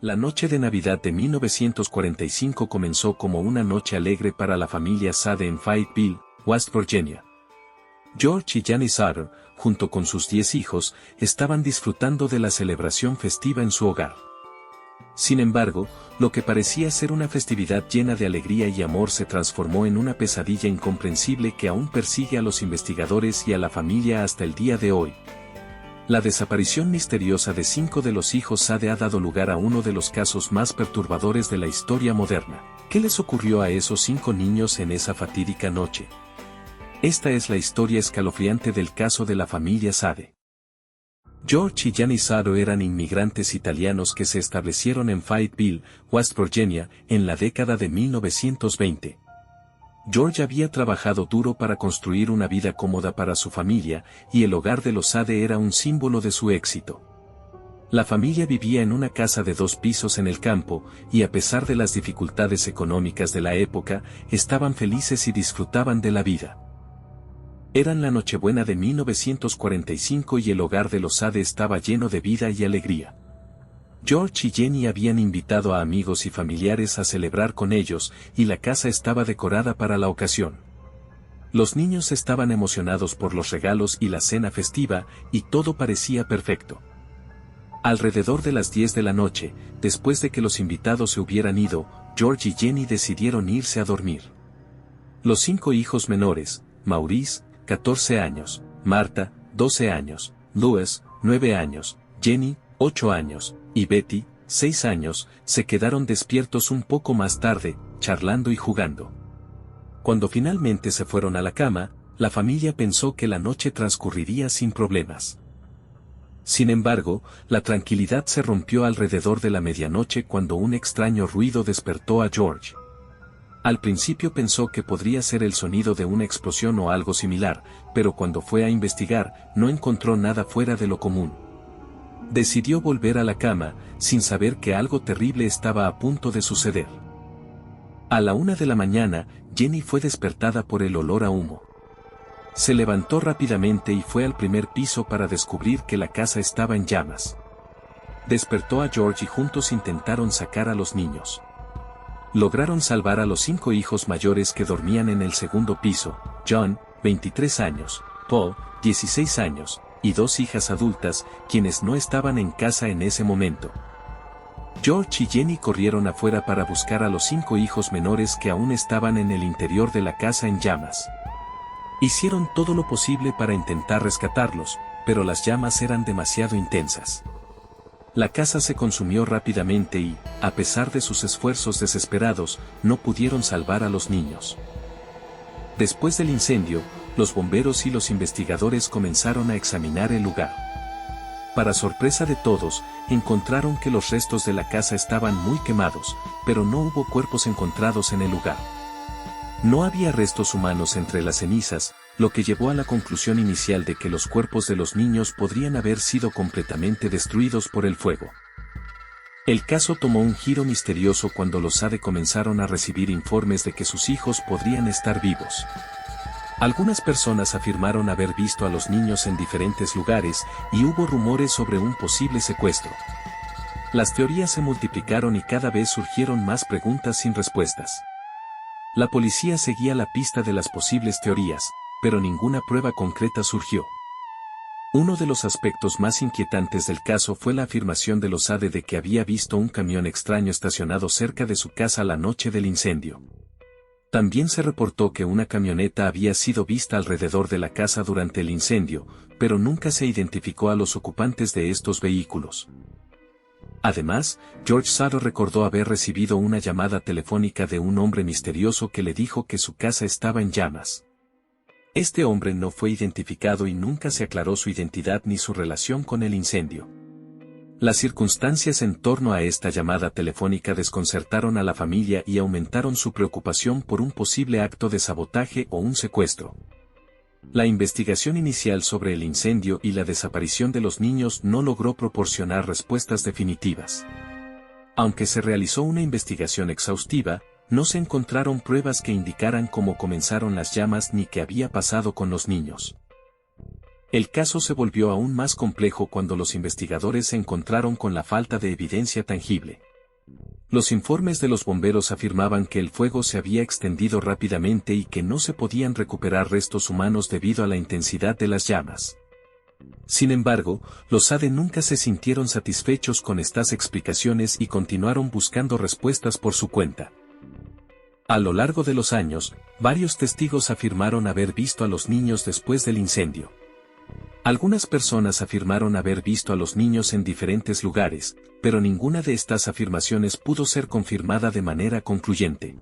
La noche de Navidad de 1945 comenzó como una noche alegre para la familia Sade en Fayetteville, West Virginia. George y Janice Sade, junto con sus 10 hijos, estaban disfrutando de la celebración festiva en su hogar. Sin embargo, lo que parecía ser una festividad llena de alegría y amor se transformó en una pesadilla incomprensible que aún persigue a los investigadores y a la familia hasta el día de hoy. La desaparición misteriosa de 5 de los hijos Sade ha dado lugar a uno de los casos más perturbadores de la historia moderna. ¿Qué les ocurrió a esos 5 niños en esa fatídica noche? Esta es la historia escalofriante del caso de la familia Sade. George y Janice Sade eran inmigrantes italianos que se establecieron en Fayetteville, West Virginia, en la década de 1920. George había trabajado duro para construir una vida cómoda para su familia, y el hogar de los Sade era un símbolo de su éxito. La familia vivía en una casa de 2 pisos en el campo, y a pesar de las dificultades económicas de la época, estaban felices y disfrutaban de la vida. Eran la Nochebuena de 1945 y el hogar de los Sade estaba lleno de vida y alegría. George y Jenny habían invitado a amigos y familiares a celebrar con ellos, y la casa estaba decorada para la ocasión. Los niños estaban emocionados por los regalos y la cena festiva, y todo parecía perfecto. Alrededor de las 10 de la noche, después de que los invitados se hubieran ido, George y Jenny decidieron irse a dormir. Los 5 hijos menores, Maurice, 14 años, Martha, 12 años, Louis, 9 años, Jenny, 8 años, y Betty, 6 años, se quedaron despiertos un poco más tarde, charlando y jugando. Cuando finalmente se fueron a la cama, la familia pensó que la noche transcurriría sin problemas. Sin embargo, la tranquilidad se rompió alrededor de la medianoche cuando un extraño ruido despertó a George. Al principio pensó que podría ser el sonido de una explosión o algo similar, pero cuando fue a investigar, no encontró nada fuera de lo común. Decidió volver a la cama, sin saber que algo terrible estaba a punto de suceder. A la 1 de la mañana, Jenny fue despertada por el olor a humo. Se levantó rápidamente y fue al primer piso para descubrir que la casa estaba en llamas. Despertó a George y juntos intentaron sacar a los niños. Lograron salvar a los 5 hijos mayores que dormían en el segundo piso, John, 23 años, Paul, 16 años, y 2 hijas adultas, quienes no estaban en casa en ese momento. George y Jenny corrieron afuera para buscar a los 5 hijos menores que aún estaban en el interior de la casa en llamas. Hicieron todo lo posible para intentar rescatarlos, pero las llamas eran demasiado intensas. La casa se consumió rápidamente y, a pesar de sus esfuerzos desesperados, no pudieron salvar a los niños. Después del incendio, los bomberos y los investigadores comenzaron a examinar el lugar. Para sorpresa de todos, encontraron que los restos de la casa estaban muy quemados, pero no hubo cuerpos encontrados en el lugar. No había restos humanos entre las cenizas, lo que llevó a la conclusión inicial de que los cuerpos de los niños podrían haber sido completamente destruidos por el fuego. El caso tomó un giro misterioso cuando los Sade comenzaron a recibir informes de que sus hijos podrían estar vivos. Algunas personas afirmaron haber visto a los niños en diferentes lugares y hubo rumores sobre un posible secuestro. Las teorías se multiplicaron y cada vez surgieron más preguntas sin respuestas. La policía seguía la pista de las posibles teorías, pero ninguna prueba concreta surgió. Uno de los aspectos más inquietantes del caso fue la afirmación de los Sade de que había visto un camión extraño estacionado cerca de su casa la noche del incendio. También se reportó que una camioneta había sido vista alrededor de la casa durante el incendio, pero nunca se identificó a los ocupantes de estos vehículos. Además, George Sade recordó haber recibido una llamada telefónica de un hombre misterioso que le dijo que su casa estaba en llamas. Este hombre no fue identificado y nunca se aclaró su identidad ni su relación con el incendio. Las circunstancias en torno a esta llamada telefónica desconcertaron a la familia y aumentaron su preocupación por un posible acto de sabotaje o un secuestro. La investigación inicial sobre el incendio y la desaparición de los niños no logró proporcionar respuestas definitivas. Aunque se realizó una investigación exhaustiva, no se encontraron pruebas que indicaran cómo comenzaron las llamas ni qué había pasado con los niños. El caso se volvió aún más complejo cuando los investigadores se encontraron con la falta de evidencia tangible. Los informes de los bomberos afirmaban que el fuego se había extendido rápidamente y que no se podían recuperar restos humanos debido a la intensidad de las llamas. Sin embargo, los SADE nunca se sintieron satisfechos con estas explicaciones y continuaron buscando respuestas por su cuenta. A lo largo de los años, varios testigos afirmaron haber visto a los niños después del incendio. Algunas personas afirmaron haber visto a los niños en diferentes lugares, pero ninguna de estas afirmaciones pudo ser confirmada de manera concluyente.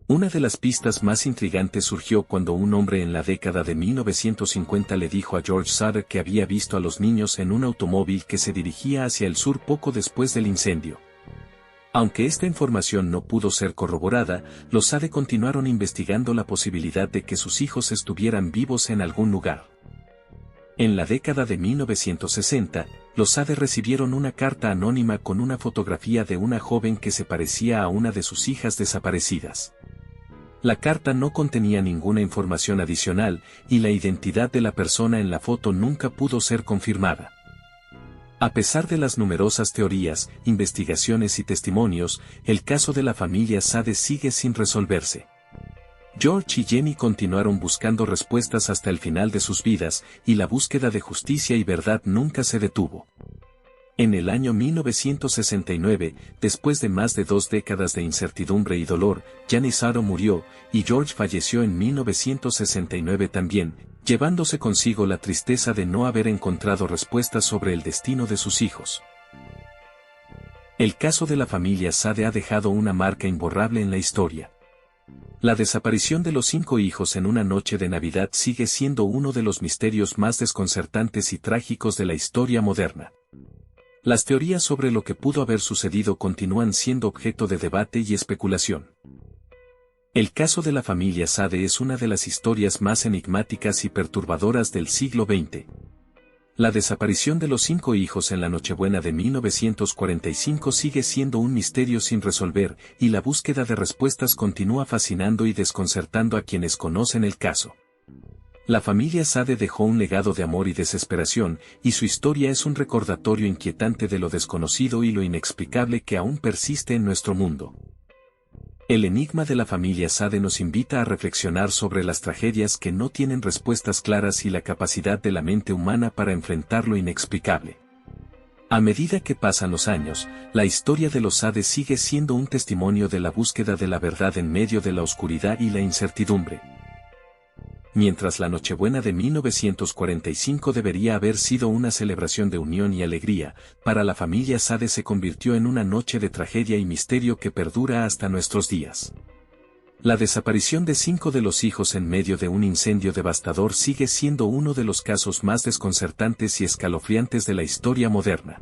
Una de las pistas más intrigantes surgió cuando un hombre en la década de 1950 le dijo a George Sutter que había visto a los niños en un automóvil que se dirigía hacia el sur poco después del incendio. Aunque esta información no pudo ser corroborada, los SADE continuaron investigando la posibilidad de que sus hijos estuvieran vivos en algún lugar. En la década de 1960, los SADE recibieron una carta anónima con una fotografía de una joven que se parecía a una de sus hijas desaparecidas. La carta no contenía ninguna información adicional y la identidad de la persona en la foto nunca pudo ser confirmada. A pesar de las numerosas teorías, investigaciones y testimonios, el caso de la familia SADE sigue sin resolverse. George y Jenny continuaron buscando respuestas hasta el final de sus vidas, y la búsqueda de justicia y verdad nunca se detuvo. En el año 1969, después de más de 2 décadas de incertidumbre y dolor, Janice Arro murió, y George falleció en 1969 también, llevándose consigo la tristeza de no haber encontrado respuestas sobre el destino de sus hijos. El caso de la familia SADE ha dejado una marca imborrable en la historia. La desaparición de los 5 hijos en una noche de Navidad sigue siendo uno de los misterios más desconcertantes y trágicos de la historia moderna. Las teorías sobre lo que pudo haber sucedido continúan siendo objeto de debate y especulación. El caso de la familia SADE es una de las historias más enigmáticas y perturbadoras del siglo XX. La desaparición de los 5 hijos en la Nochebuena de 1945 sigue siendo un misterio sin resolver, y la búsqueda de respuestas continúa fascinando y desconcertando a quienes conocen el caso. La familia SADE dejó un legado de amor y desesperación, y su historia es un recordatorio inquietante de lo desconocido y lo inexplicable que aún persiste en nuestro mundo. El enigma de la familia SADE nos invita a reflexionar sobre las tragedias que no tienen respuestas claras y la capacidad de la mente humana para enfrentar lo inexplicable. A medida que pasan los años, la historia de los SADE sigue siendo un testimonio de la búsqueda de la verdad en medio de la oscuridad y la incertidumbre. Mientras la Nochebuena de 1945 debería haber sido una celebración de unión y alegría, para la familia SADE se convirtió en una noche de tragedia y misterio que perdura hasta nuestros días. La desaparición de 5 de los hijos en medio de un incendio devastador sigue siendo uno de los casos más desconcertantes y escalofriantes de la historia moderna.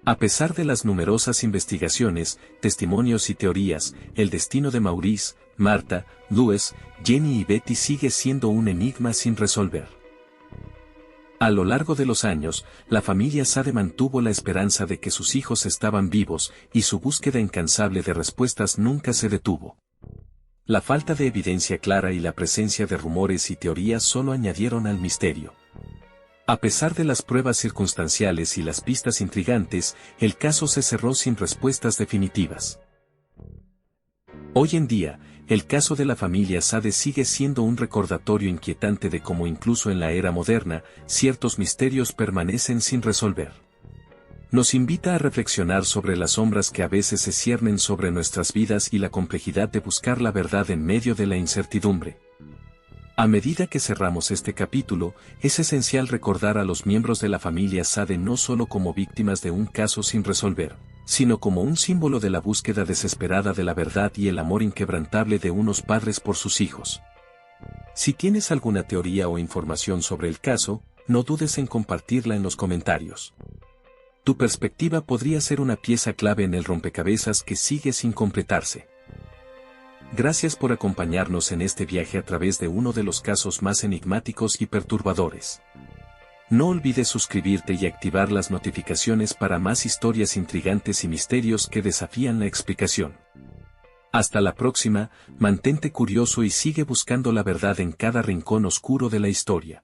A pesar de las numerosas investigaciones, testimonios y teorías, el destino de Maurice, Martha, Louis, Jenny y Betty sigue siendo un enigma sin resolver. A lo largo de los años, la familia SADE mantuvo la esperanza de que sus hijos estaban vivos, y su búsqueda incansable de respuestas nunca se detuvo. La falta de evidencia clara y la presencia de rumores y teorías solo añadieron al misterio. A pesar de las pruebas circunstanciales y las pistas intrigantes, el caso se cerró sin respuestas definitivas. Hoy en día, el caso de la familia SADE sigue siendo un recordatorio inquietante de cómo incluso en la era moderna, ciertos misterios permanecen sin resolver. Nos invita a reflexionar sobre las sombras que a veces se ciernen sobre nuestras vidas y la complejidad de buscar la verdad en medio de la incertidumbre. A medida que cerramos este capítulo, es esencial recordar a los miembros de la familia SADE no solo como víctimas de un caso sin resolver, sino como un símbolo de la búsqueda desesperada de la verdad y el amor inquebrantable de unos padres por sus hijos. Si tienes alguna teoría o información sobre el caso, no dudes en compartirla en los comentarios. Tu perspectiva podría ser una pieza clave en el rompecabezas que sigue sin completarse. Gracias por acompañarnos en este viaje a través de uno de los casos más enigmáticos y perturbadores. No olvides suscribirte y activar las notificaciones para más historias intrigantes y misterios que desafían la explicación. Hasta la próxima, mantente curioso y sigue buscando la verdad en cada rincón oscuro de la historia.